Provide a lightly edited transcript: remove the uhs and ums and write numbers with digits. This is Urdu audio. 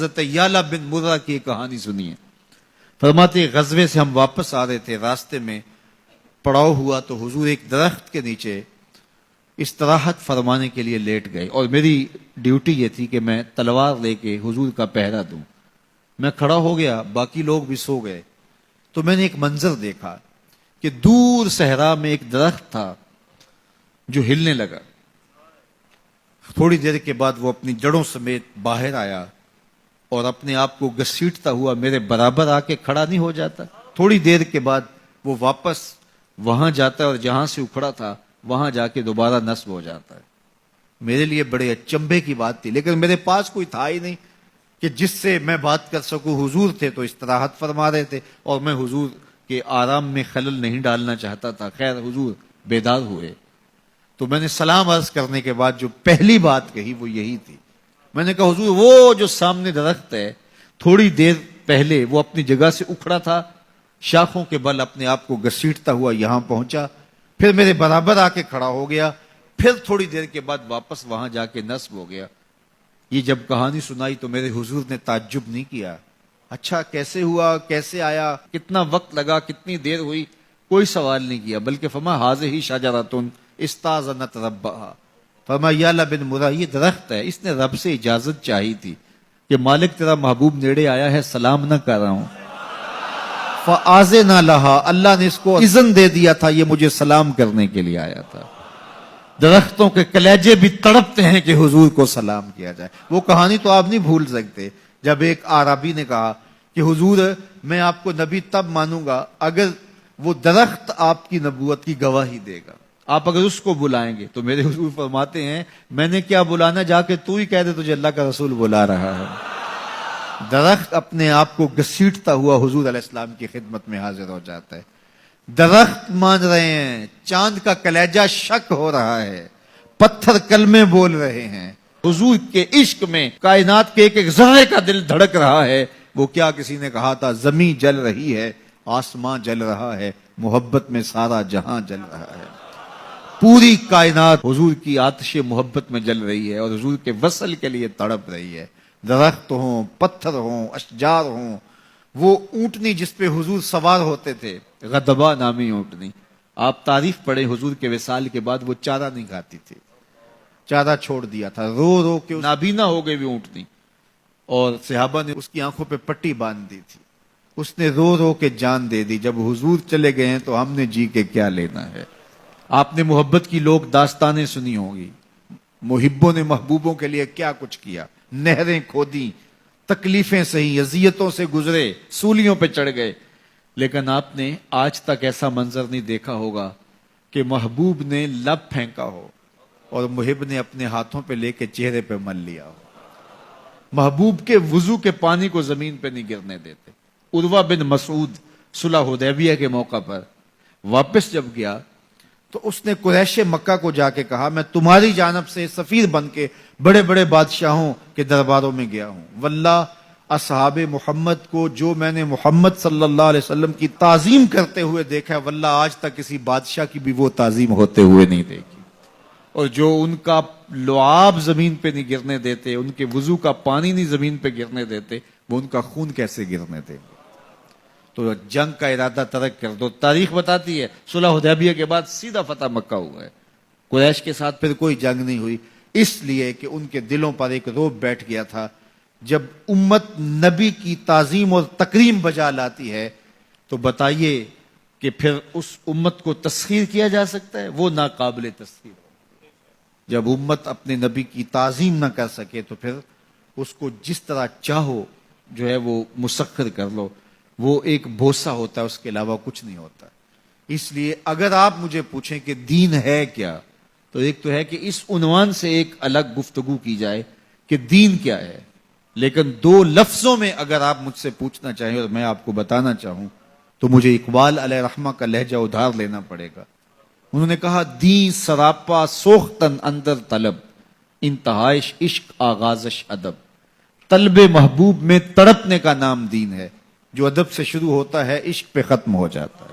حضرت یعلا بن مرہ کی ایک کہانی سنی ہے. فرماتے غزوے سے ہم واپس آ رہے تھے, راستے میں پڑاؤ ہوا تو حضور ایک درخت کے نیچے استراحت فرمانے کے لیے لیٹ گئے, اور میری ڈیوٹی یہ تھی کہ میں تلوار لے کے حضور کا پہرا دوں. میں کھڑا ہو گیا, باقی لوگ بھی سو گئے, تو میں نے ایک منظر دیکھا کہ دور صحرا میں ایک درخت تھا جو ہلنے لگا. تھوڑی دیر کے بعد وہ اپنی جڑوں سمیت باہر آیا اور اپنے آپ کو گھسیٹتا ہوا میرے برابر آ کے کھڑا نہیں ہو جاتا. تھوڑی دیر کے بعد وہ واپس وہاں جاتا ہے اور جہاں سے اکھڑا تھا وہاں جا کے دوبارہ نصب ہو جاتا ہے. میرے لیے بڑے اچنبھے کی بات تھی, لیکن میرے پاس کوئی تھا ہی نہیں کہ جس سے میں بات کر سکوں. حضور تھے تو استراحت فرما رہے تھے اور میں حضور کے آرام میں خلل نہیں ڈالنا چاہتا تھا. خیر حضور بیدار ہوئے تو میں نے سلام عرض کرنے کے بعد جو پہلی بات کہی وہ یہی تھی. میں نے کہا حضور وہ جو سامنے درخت ہے تھوڑی دیر پہلے وہ اپنی جگہ سے اکھڑا تھا, شاخوں کے بل اپنے آپ کو گھسیٹتا ہوا یہاں پہنچا, پھر میرے برابر آ کے کھڑا ہو گیا, پھر تھوڑی دیر کے بعد واپس وہاں جا کے نصب ہو گیا. یہ جب کہانی سنائی تو میرے حضور نے تعجب نہیں کیا, اچھا کیسے ہوا, کیسے آیا, کتنا وقت لگا, کتنی دیر ہوئی, کوئی سوال نہیں کیا, بلکہ فرمایا حاذہ شجرۃ استاذنت ربھا. فرمایا یعلا بن مرہ یہ درخت ہے, اس نے رب سے اجازت چاہی تھی کہ مالک تیرا محبوب نیڑے آیا ہے, سلام نہ کر رہا ہوں. فآذن لہا, اللہ نے اس کو اذن دے دیا تھا, یہ مجھے سلام کرنے کے لیے آیا تھا. درختوں کے کلیجے بھی تڑپتے ہیں کہ حضور کو سلام کیا جائے. وہ کہانی تو آپ نہیں بھول سکتے جب ایک اعرابی نے کہا کہ حضور میں آپ کو نبی تب مانوں گا اگر وہ درخت آپ کی نبوت کی گواہی دے گا, آپ اگر اس کو بلائیں گے. تو میرے حضور فرماتے ہیں میں نے کیا بلانا, جا کے تو ہی کہہ دے تجھے اللہ کا رسول بلا رہا ہے. درخت اپنے آپ کو گھسیٹتا ہوا حضور علیہ السلام کی خدمت میں حاضر ہو جاتا ہے. درخت مان رہے ہیں, چاند کا کلیجہ شک ہو رہا ہے, پتھر کلمے بول رہے ہیں, حضور کے عشق میں کائنات کے ایک ایک ذرے کا دل دھڑک رہا ہے. وہ کیا کسی نے کہا تھا, زمین جل رہی ہے, آسمان جل رہا ہے, محبت میں سارا جہاں جل رہا ہے. پوری کائنات حضور کی آتش محبت میں جل رہی ہے اور حضور کے وصل کے لیے تڑپ رہی ہے. درخت ہوں, پتھر ہوں, اشجار ہوں, وہ اونٹنی جس پہ حضور سوار ہوتے تھے, غدبہ نامی اونٹنی, آپ تعریف پڑھیں حضور کے وصال کے بعد وہ چارہ نہیں کھاتی تھی, چارہ چھوڑ دیا تھا, رو رو کے نابینا ہو گئی وہ اونٹنی, اور صحابہ نے اس کی آنکھوں پہ پٹی باندھ دی تھی, اس نے رو رو کے جان دے دی. جب حضور چلے گئے ہیں تو ہم نے جی کے کیا لینا ہے. آپ نے محبت کی لوگ داستانیں سنی ہوں گی, محبوں نے محبوبوں کے لیے کیا کچھ کیا, نہریں کھودی, تکلیفیں سہی, اذیتوں سے گزرے, سولیوں پہ چڑھ گئے, لیکن آپ نے آج تک ایسا منظر نہیں دیکھا ہوگا کہ محبوب نے لب پھینکا ہو اور محب نے اپنے ہاتھوں پہ لے کے چہرے پہ مل لیا ہو. محبوب کے وضو کے پانی کو زمین پہ نہیں گرنے دیتے. عروہ بن مسعود صلح حدیبیہ کے موقع پر واپس جب گیا تو اس نے قریش مکہ کو جا کے کہا میں تمہاری جانب سے سفیر بن کے بڑے بڑے بادشاہوں کے درباروں میں گیا ہوں, واللہ اصحاب محمد کو جو میں نے محمد صلی اللہ علیہ وسلم کی تعظیم کرتے ہوئے دیکھا ہے, واللہ آج تک کسی بادشاہ کی بھی وہ تعظیم ہوتے ہوئے نہیں دیکھی. اور جو ان کا لعاب زمین پہ نہیں گرنے دیتے, ان کے وضو کا پانی نہیں زمین پہ گرنے دیتے, وہ ان کا خون کیسے گرنے دیں گے. تو جنگ کا ارادہ ترک کر دو. تاریخ بتاتی ہے صلح حدیبیہ کے بعد سیدھا فتح مکہ ہوا ہے, قریش کے ساتھ پھر کوئی جنگ نہیں ہوئی, اس لیے کہ ان کے دلوں پر ایک روب بیٹھ گیا تھا. جب امت نبی کی تعظیم اور تکریم بجا لاتی ہے تو بتائیے کہ پھر اس امت کو تسخیر کیا جا سکتا ہے, وہ ناقابل تسخیر. جب امت اپنے نبی کی تعظیم نہ کر سکے تو پھر اس کو جس طرح چاہو جو ہے وہ مسخر کر لو, وہ ایک بوسہ ہوتا ہے, اس کے علاوہ کچھ نہیں ہوتا. اس لیے اگر آپ مجھے پوچھیں کہ دین ہے کیا, تو ایک تو ہے کہ اس عنوان سے ایک الگ گفتگو کی جائے کہ دین کیا ہے, لیکن دو لفظوں میں اگر آپ مجھ سے پوچھنا چاہیں اور میں آپ کو بتانا چاہوں تو مجھے اقبال علیہ رحمہ کا لہجہ ادھار لینا پڑے گا. انہوں نے کہا دین سراپا سوختن اندر طلب, انتہائش عشق آغازش ادب. طلب محبوب میں تڑپنے کا نام دین ہے, جو ادب سے شروع ہوتا ہے عشق پہ ختم ہو جاتا ہے.